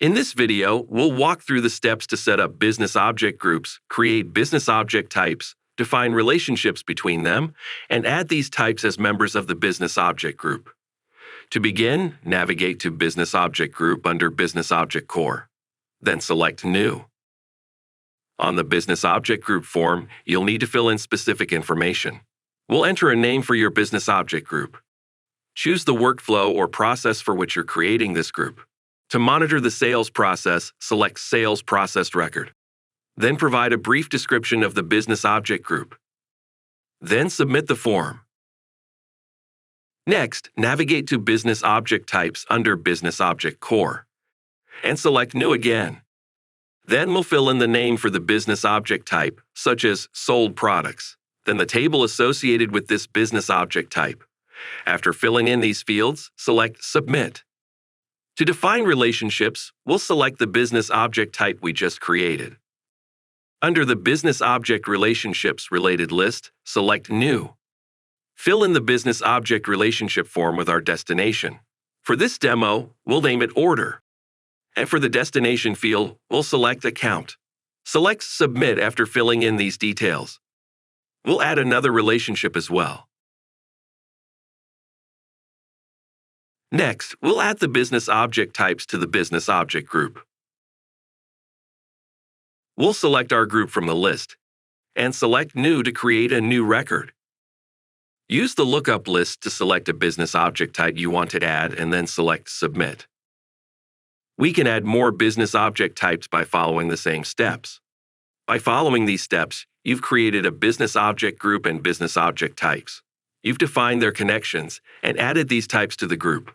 In this video, we'll walk through the steps to set up business object groups, create business object types, define relationships between them, and add these types as members of the business object group. To begin, navigate to Business Object Group under Business Object Core. Then select New. On the Business Object Group form, you'll need to fill in specific information. We'll enter a name for your business object group. Choose the workflow or process for which you're creating this group. To monitor the sales process, select Sales Process Record. Then provide a brief description of the business object group. Then submit the form. Next, navigate to Business Object Types under Business Object Core, and select New again. Then we'll fill in the name for the business object type, such as Sold Products, then the table associated with this business object type. After filling in these fields, select Submit. To define relationships, we'll select the business object type we just created. Under the Business Object Relationships related list, select New. Fill in the business object relationship form with our destination. For this demo, we'll name it Order. And for the destination field, we'll select Account. Select Submit after filling in these details. We'll add another relationship as well. Next, we'll add the business object types to the business object group. We'll select our group from the list and select New to create a new record. Use the lookup list to select a business object type you want to add and then select Submit. We can add more business object types by following the same steps. By following these steps, you've created a business object group and business object types. You've defined their connections and added these types to the group.